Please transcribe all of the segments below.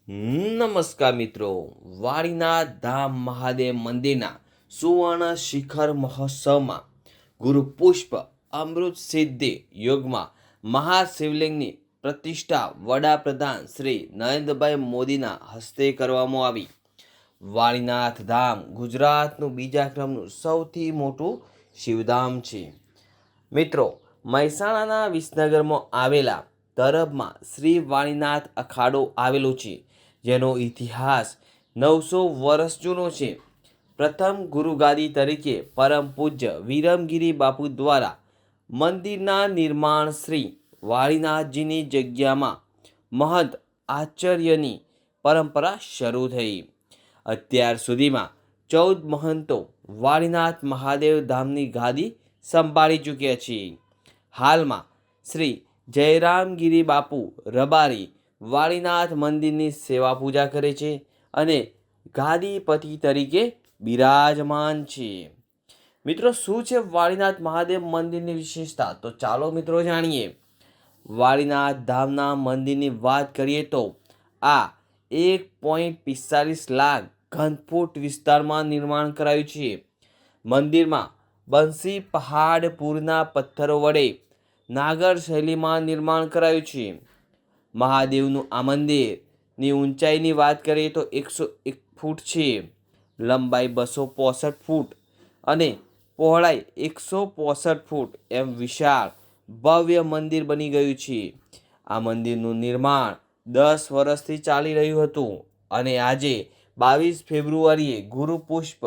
નમસ્કાર મિત્રો, વાડીના ધામ મહાદેવ મંદિરના સુવર્ણ શિખર મહોત્સવમાં ગુરુ પુષ્પ અમૃત સિદ્ધિ યુગમાં મહાશિવલિંગની પ્રતિષ્ઠા વડાપ્રધાન શ્રી નરેન્દ્રભાઈ મોદીના હસ્તે કરવામાં આવી। વાડીનાથ ધામ ગુજરાતનું બીજા ક્રમનું સૌથી મોટું શિવધામ છે। મિત્રો, મહેસાણાના વિસનગરમાં આવેલા તરબમાં શ્રી વાણીનાથ અખાડો આવેલો છે, જેનો ઇતિહાસ 900 વર્ષ જૂનો છે। પ્રથમ ગુરુગાદી તરીકે પરમ પૂજ્ય વિરમગીરી બાપુ દ્વારા મંદિરના નિર્માણ શ્રી વાણીનાથજીની જગ્યામાં મહંત આચાર્યની પરંપરા શરૂ થઈ। અત્યાર સુધીમાં 14 મહંતો વાણીનાથ મહાદેવ ધામની ગાદી સંભાળી ચૂક્યા છે। હાલમાં શ્રી જયરામગીરી બાપુ રબારી વાણીનાથ મંદિરની સેવા પૂજા કરે છે અને ગાદીપતિ તરીકે બિરાજમાન છે। મિત્રો, શું છે વાણીનાથ મહાદેવ મંદિરની વિશેષતા? તો ચાલો મિત્રો જાણીએ। વાણીનાથ ધામના મંદિરની વાત કરીએ તો આ 1.45 લાખ ઘનફૂટ વિસ્તારમાં નિર્માણ કરાયું છે। મંદિરમાં બંસી પહાડ પૂરના પથ્થરો વડે નાગર શૈલીમાં નિર્માણ કરાયું છે। મહાદેવનું આ મંદિરની ઊંચાઈની વાત કરીએ તો 101 ફૂટ છે, લંબાઈ 265 ફૂટ અને પહોળાઈ 165 ફૂટ એમ વિશાળ ભવ્ય મંદિર બની ગયું છે। આ મંદિરનું નિર્માણ 10 વર્ષથી ચાલી રહ્યું હતું અને આજે 22 ફેબ્રુઆરીએ ગુરુ પુષ્પ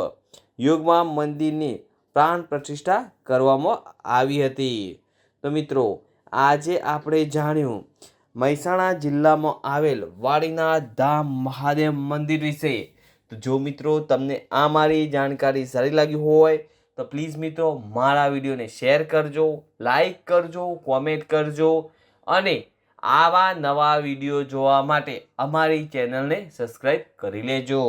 યુગમાં મંદિરની પ્રાણ પ્રતિષ્ઠા કરવામાં આવી હતી। તો મિત્રો, આજે આપણે જાણ્યું મહેસાણા જિલ્લામાં આવેલ વાડીનાથ ધામ મહાદેવ મંદિર વિશે। તો જો મિત્રો તમને આ મારી જાણકારી સારી લાગી હોય તો પ્લીઝ મિત્રો મારા વિડીયોને શેર કરજો, લાઈક કરજો, કોમેન્ટ કરજો અને આવા નવા વિડીયો જોવા માટે અમારી ચેનલને સબસ્ક્રાઈબ કરી લેજો।